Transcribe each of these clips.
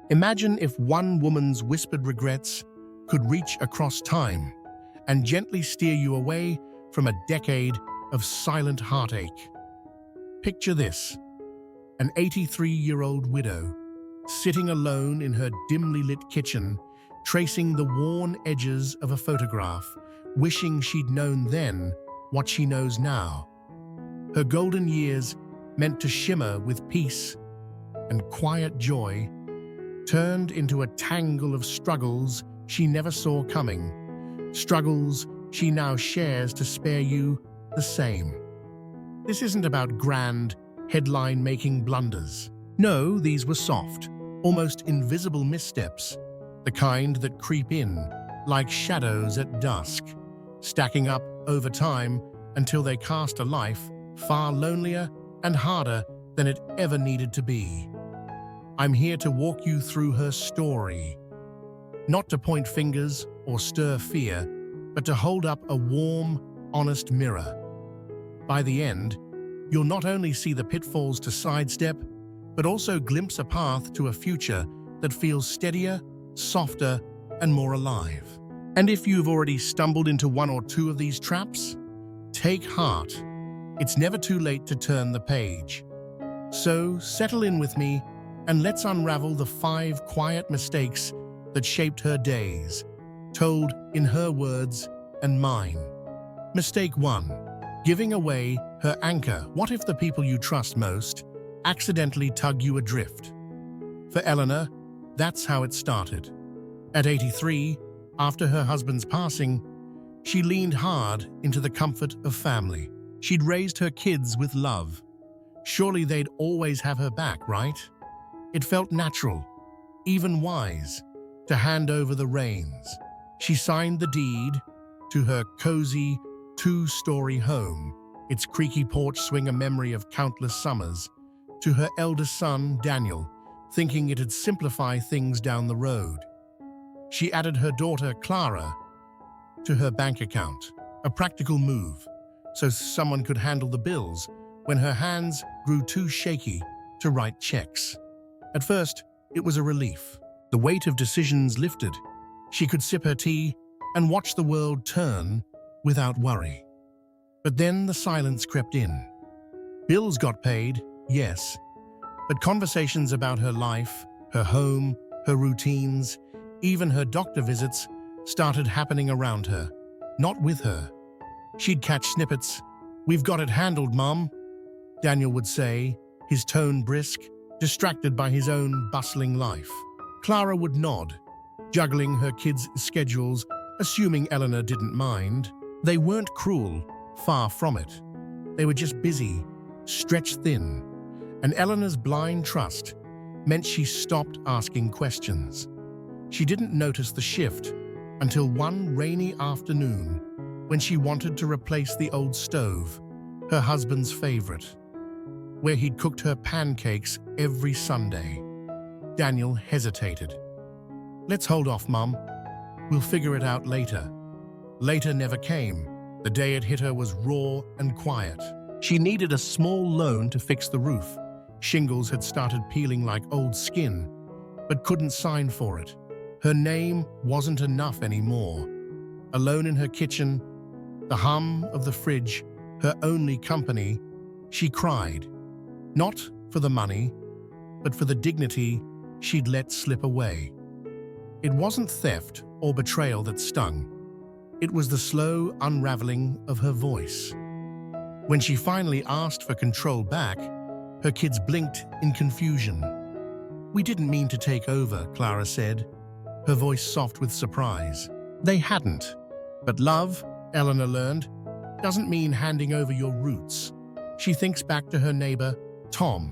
Imagine if one woman's whispered regrets could reach across time and gently steer you away from a decade of silent heartache. Picture this: an 83-year-old widow, sitting alone in her dimly lit kitchen, tracing the worn edges of a photograph, wishing she'd known then what she knows now. Her golden years, meant to shimmer with peace and quiet joy, turned into a tangle of struggles she never saw coming, struggles she now shares to spare you the same. This isn't about grand, headline-making blunders. No, these were soft, almost invisible missteps, the kind that creep in like shadows at dusk, stacking up over time until they cast a life far lonelier and harder than it ever needed to be. I'm here to walk you through her story, not to point fingers or stir fear, but to hold up a warm, honest mirror. By the end, you'll not only see the pitfalls to sidestep, but also glimpse a path to a future that feels steadier, softer, and more alive. And if you've already stumbled into one or two of these traps, take heart. It's never too late to turn the page. So settle in with me and let's unravel the 5 quiet mistakes that shaped her days, told in her words and mine. Mistake 1. Giving away her anchor. What if the people you trust most accidentally tug you adrift? For Eleanor, that's how it started. At 83, after her husband's passing, she leaned hard into the comfort of family. She'd raised her kids with love. Surely they'd always have her back, right? It felt natural, even wise, to hand over the reins. She signed the deed to her cozy 2-story home, its creaky porch swing a memory of countless summers, to her eldest son, Daniel, thinking it'd simplify things down the road. She added her daughter, Clara, to her bank account, a practical move, so someone could handle the bills when her hands grew too shaky to write checks. At first, it was a relief. The weight of decisions lifted. She could sip her tea and watch the world turn without worry. But then the silence crept in. Bills got paid, yes, but conversations about her life, her home, her routines, even her doctor visits started happening around her, not with her. She'd catch snippets. "We've got it handled, Mom," Daniel would say, his tone brisk, distracted by his own bustling life. Clara would nod, juggling her kids' schedules, assuming Eleanor didn't mind. They weren't cruel, far from it. They were just busy, stretched thin, and Eleanor's blind trust meant she stopped asking questions. She didn't notice the shift until one rainy afternoon when she wanted to replace the old stove, her husband's favorite, where he'd cooked her pancakes every Sunday. Daniel hesitated. "Let's hold off, Mum. We'll figure it out later." Later never came. The day it hit her was raw and quiet. She needed a small loan to fix the roof. Shingles had started peeling like old skin, but couldn't sign for it. Her name wasn't enough anymore. Alone in her kitchen, the hum of the fridge, her only company, she cried. Not for the money, but for the dignity she'd let slip away. It wasn't theft or betrayal that stung. It was the slow unraveling of her voice. When she finally asked for control back, her kids blinked in confusion. "We didn't mean to take over," Clara said, her voice soft with surprise. They hadn't. But love, Eleanor learned, doesn't mean handing over your roots. She thinks back to her neighbor, Tom,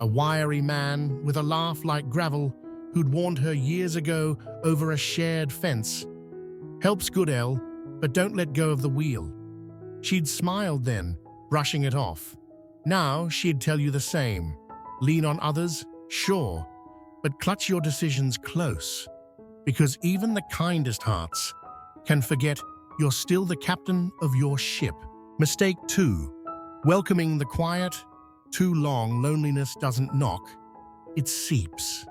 a wiry man with a laugh like gravel who'd warned her years ago over a shared fence. "Help's good, El, but don't let go of the wheel." She'd smiled then, brushing it off. Now she'd tell you the same. Lean on others, sure, but clutch your decisions close, because even the kindest hearts can forget you're still the captain of your ship. Mistake 2. Welcoming the quiet. Too long, loneliness doesn't knock, it seeps.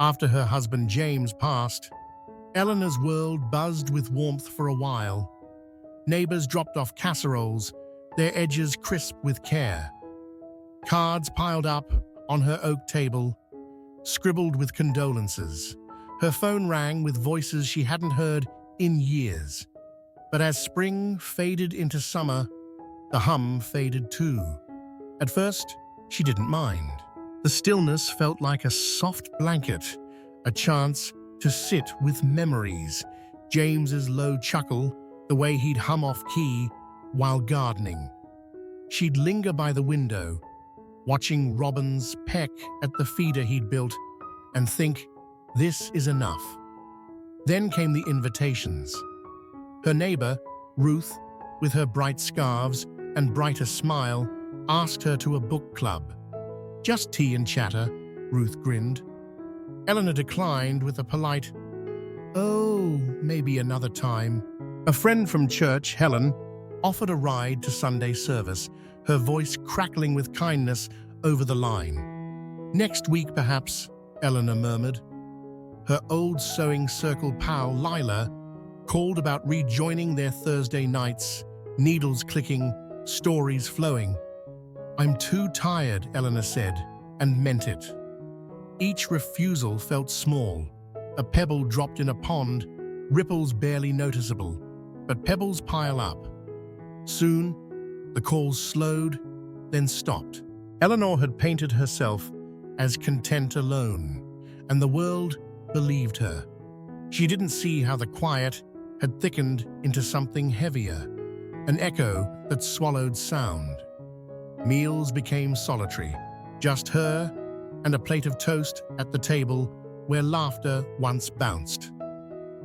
After her husband James passed, Eleanor's world buzzed with warmth for a while. Neighbors dropped off casseroles, their edges crisp with care. Cards piled up on her oak table, scribbled with condolences. Her phone rang with voices she hadn't heard in years. But as spring faded into summer, the hum faded too. At first, she didn't mind. The stillness felt like a soft blanket, a chance to sit with memories. James's low chuckle, the way he'd hum off-key while gardening. She'd linger by the window, watching robins peck at the feeder he'd built, and think, this is enough. Then came the invitations. Her neighbor, Ruth, with her bright scarves and brighter smile, asked her to a book club. Just tea and chatter, Ruth grinned. Eleanor declined with a polite, "Oh, maybe another time." A friend from church, Helen, offered a ride to Sunday service, her voice crackling with kindness over the line. "Next week, perhaps," Eleanor murmured. Her old sewing circle pal, Lila, called about rejoining their Thursday nights, needles clicking, stories flowing. "I'm too tired," Eleanor said, and meant it. Each refusal felt small, a pebble dropped in a pond, ripples barely noticeable, but pebbles pile up. Soon, the calls slowed, then stopped. Eleanor had painted herself as content alone, and the world believed her. She didn't see how the quiet had thickened into something heavier, an echo that swallowed sound. Meals became solitary, just her and a plate of toast at the table where laughter once bounced.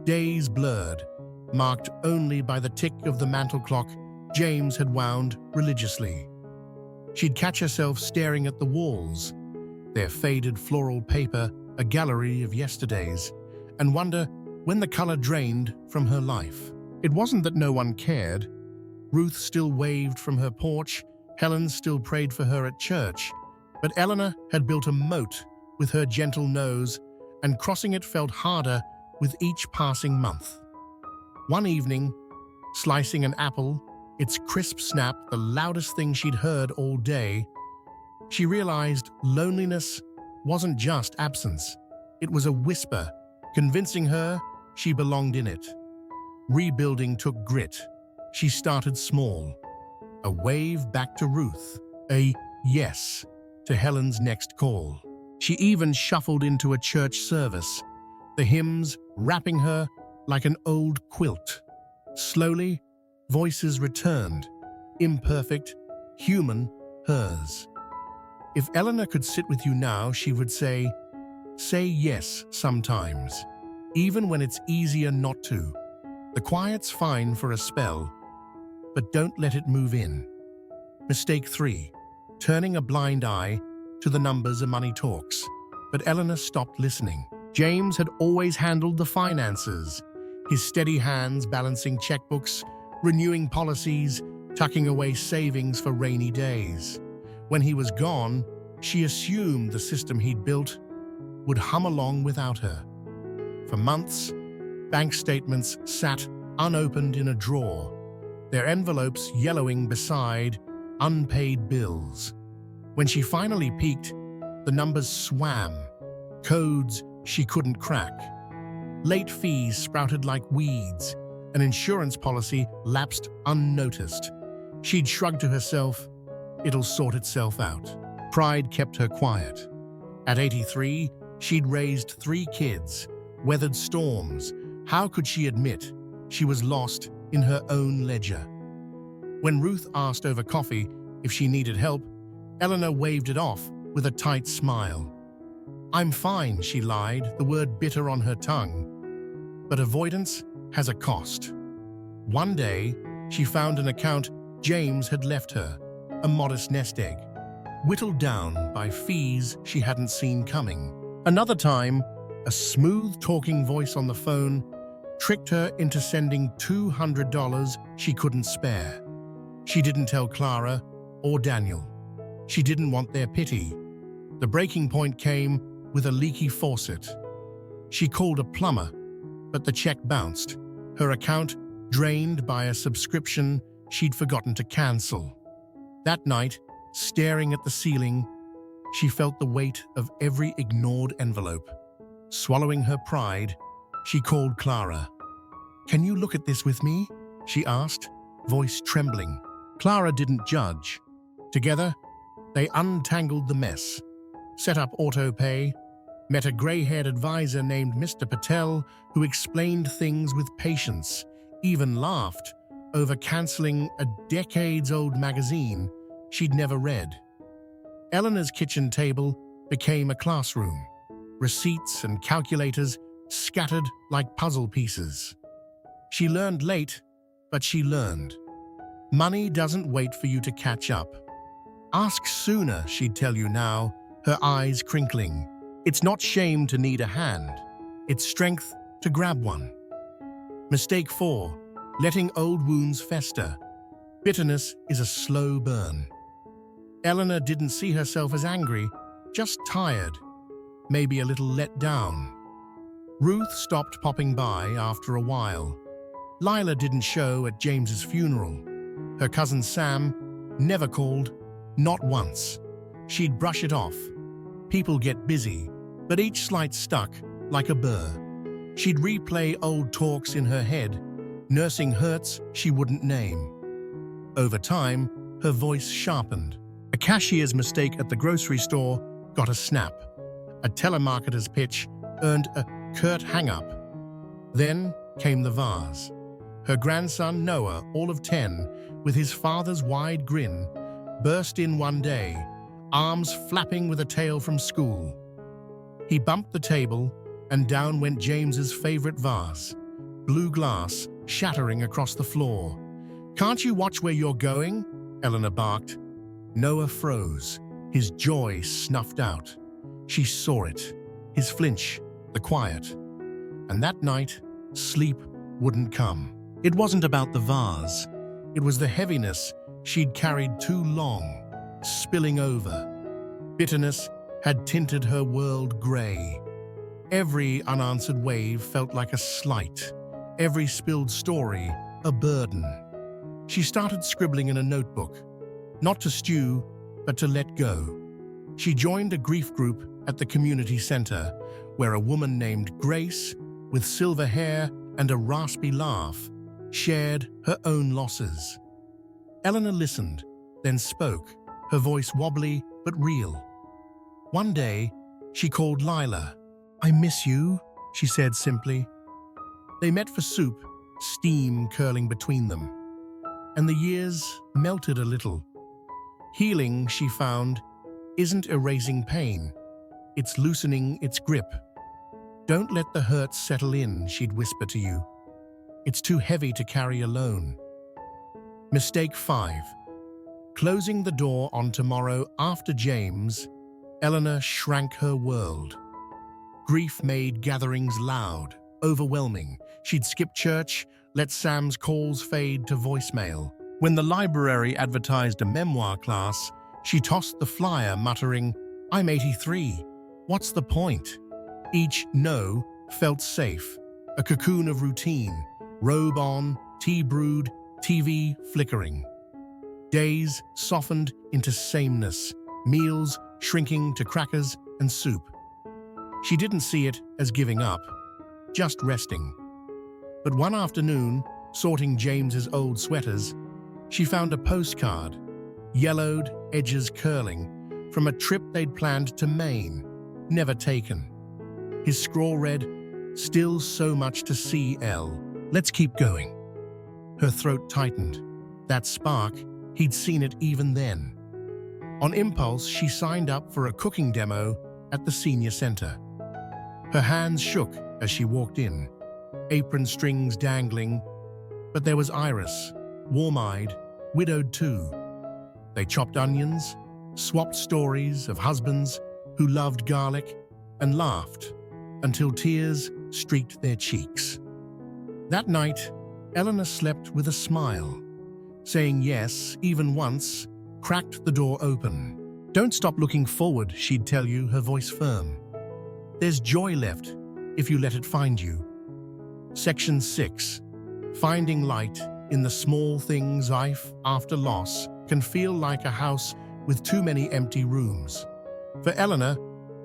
Days blurred, marked only by the tick of the mantel clock James had wound religiously. She'd catch herself staring at the walls, their faded floral paper a gallery of yesterdays, and wonder when the color drained from her life. It wasn't that no one cared. Ruth still waved from her porch, Helen still prayed for her at church, but Eleanor had built a moat with her gentle nose, and crossing it felt harder with each passing month. One evening, slicing an apple, its crisp snap the loudest thing she'd heard all day, she realized loneliness wasn't just absence. It was a whisper, convincing her she belonged in it. Rebuilding took grit. She started small. A wave back to Ruth, a yes to Helen's next call. She even shuffled into a church service, the hymns wrapping her like an old quilt. Slowly, voices returned, imperfect, human, hers. If Eleanor could sit with you now, she would say yes sometimes, even when it's easier not to. The quiet's fine for a spell, but don't let it move in. Mistake 3, turning a blind eye to the numbers of money talks. But Eleanor stopped listening. James had always handled the finances, his steady hands balancing checkbooks, renewing policies, tucking away savings for rainy days. When he was gone, she assumed the system he'd built would hum along without her. For months, bank statements sat unopened in a drawer, their envelopes yellowing beside unpaid bills. When she finally peeked, the numbers swam, codes she couldn't crack. Late fees sprouted like weeds, an insurance policy lapsed unnoticed. She'd shrugged to herself, it'll sort itself out. Pride kept her quiet. At 83, she'd raised 3 kids, weathered storms. How could she admit she was lost in her own ledger? When Ruth asked over coffee if she needed help, Eleanor waved it off with a tight smile. "I'm fine," she lied, the word bitter on her tongue. But avoidance has a cost. One day, she found an account James had left her, a modest nest egg, whittled down by fees she hadn't seen coming. Another time, a smooth-talking voice on the phone tricked her into sending $200 she couldn't spare. She didn't tell Clara or Daniel. She didn't want their pity. The breaking point came with a leaky faucet. She called a plumber, but the check bounced, her account drained by a subscription she'd forgotten to cancel. That night, staring at the ceiling, she felt the weight of every ignored envelope. Swallowing her pride, she called Clara. "Can you look at this with me?" she asked, voice trembling. Clara didn't judge. Together, they untangled the mess, set up autopay, met a grey-haired advisor named Mr. Patel who explained things with patience, even laughed over cancelling a decades-old magazine she'd never read. Eleanor's kitchen table became a classroom, receipts and calculators scattered like puzzle pieces. She learned late, but she learned. Money doesn't wait for you to catch up. Ask sooner, she'd tell you now, her eyes crinkling. It's not shame to need a hand. It's strength to grab one. Mistake 4. Letting old wounds fester. Bitterness is a slow burn. Eleanor didn't see herself as angry, just tired, maybe a little let down. Ruth stopped popping by after a while. Lila didn't show at James's funeral. Her cousin Sam never called, not once. She'd brush it off. People get busy, but each slight stuck like a burr. She'd replay old talks in her head, nursing hurts she wouldn't name. Over time, her voice sharpened. A cashier's mistake at the grocery store got a snap. A telemarketer's pitch earned a curt hang-up. Then came the vase. Her grandson, Noah, all of 10, with his father's wide grin, burst in one day, arms flapping with a tale from school. He bumped the table, and down went James's favorite vase, blue glass shattering across the floor. "Can't you watch where you're going?" Eleanor barked. Noah froze, his joy snuffed out. She saw it, his flinch, the quiet. And that night, sleep wouldn't come. It wasn't about the vase. It was the heaviness she'd carried too long, spilling over. Bitterness had tinted her world grey. Every unanswered wave felt like a slight, every spilled story a burden. She started scribbling in a notebook, not to stew, but to let go. She joined a grief group at the community center, where a woman named Grace, with silver hair and a raspy laugh, shared her own losses. Eleanor listened, then spoke, her voice wobbly but real. One day, she called Lila. "I miss you," she said simply. They met for soup, steam curling between them. And the years melted a little. Healing, she found, isn't erasing pain. It's loosening its grip. "Don't let the hurt settle in," she'd whisper to you. "It's too heavy to carry alone." Mistake 5. Closing the door on tomorrow after James, Eleanor shrank her world. Grief made gatherings loud, overwhelming. She'd skip church, let Sam's calls fade to voicemail. When the library advertised a memoir class, she tossed the flyer, muttering, "I'm 83. What's the point?" Each no felt safe, a cocoon of routine, robe on, tea brewed, TV flickering. Days softened into sameness, meals shrinking to crackers and soup. She didn't see it as giving up, just resting. But one afternoon, sorting James's old sweaters, she found a postcard, yellowed, edges curling, from a trip they'd planned to Maine, never taken. His scrawl read, "Still so much to see, Elle. Let's keep going." Her throat tightened. That spark, he'd seen it even then. On impulse, she signed up for a cooking demo at the senior center. Her hands shook as she walked in, apron strings dangling, but there was Iris, warm-eyed, widowed too. They chopped onions, swapped stories of husbands who loved garlic, and laughed until tears streaked their cheeks. That night, Eleanor slept with a smile. Saying yes, even once, cracked the door open. "Don't stop looking forward," she'd tell you, her voice firm. There's joy left if you let it find you. Section 6. Finding light in the small things. Life after loss can feel like a house with too many empty rooms. For Eleanor,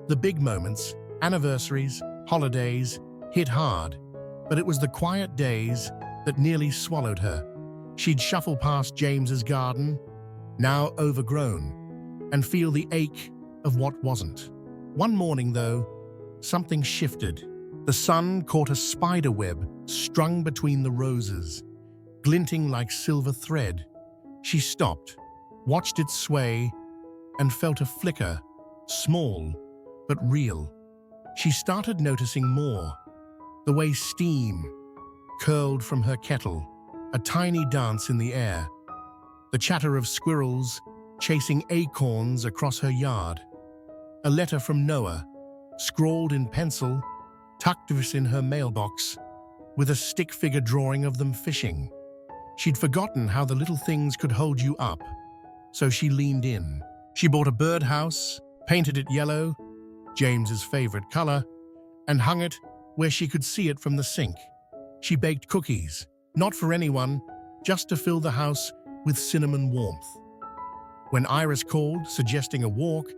the big moments, anniversaries, holidays, hit hard, but it was the quiet days that nearly swallowed her. She'd shuffle past James's garden, now overgrown, and feel the ache of what wasn't. One morning, though, something shifted. The sun caught a spider web strung between the roses, glinting like silver thread. She stopped, watched it sway, and felt a flicker, small but real. She started noticing more. The way steam curled from her kettle, a tiny dance in the air. The chatter of squirrels chasing acorns across her yard. A letter from Noah, scrawled in pencil, tucked in her mailbox, with a stick figure drawing of them fishing. She'd forgotten how the little things could hold you up, so she leaned in. She bought a birdhouse, painted it yellow, James's favorite color, and hung it where she could see it from the sink. She baked cookies, not for anyone, just to fill the house with cinnamon warmth. When Iris called, suggesting a walk,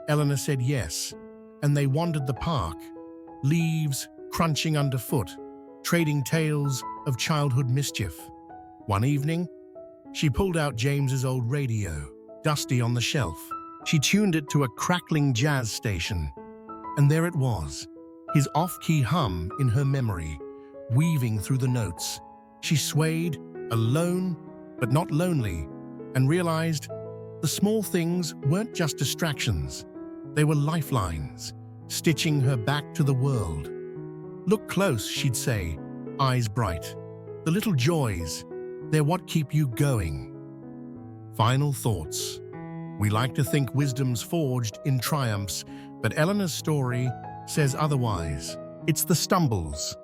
Eleanor said yes, and they wandered the park, leaves crunching underfoot, trading tales of childhood mischief. One evening, she pulled out James's old radio, dusty on the shelf. She tuned it to a crackling jazz station, and there it was, his off-key hum in her memory, weaving through the notes. She swayed, alone but not lonely, and realized the small things weren't just distractions. They were lifelines, stitching her back to the world. Look close, she'd say, eyes bright. The little joys, they're what keep you going. Final thoughts. We like to think wisdom's forged in triumphs, but Eleanor's story says otherwise. It's the stumbles,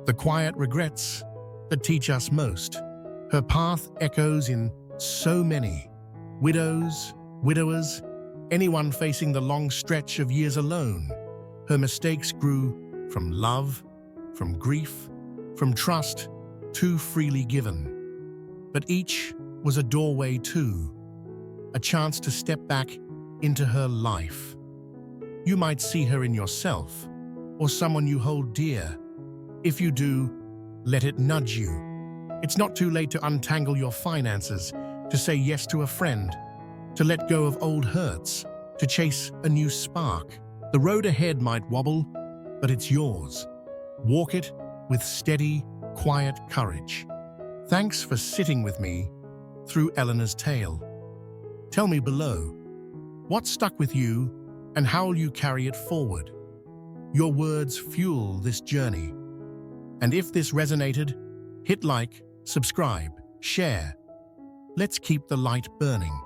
the quiet regrets that teach us most. Her path echoes in so many. Widows, widowers, anyone facing the long stretch of years alone. Her mistakes grew from love, from grief, from trust, too freely given. But each was a doorway too, a chance to step back into her life. You might see her in yourself, or someone you hold dear. If you do, let it nudge you. It's not too late to untangle your finances, to say yes to a friend, to let go of old hurts, to chase a new spark. The road ahead might wobble, but it's yours. Walk it with steady, quiet courage. Thanks for sitting with me through Eleanor's tale. Tell me below, what stuck with you and how will you carry it forward? Your words fuel this journey. And if this resonated, hit like, subscribe, share. Let's keep the light burning.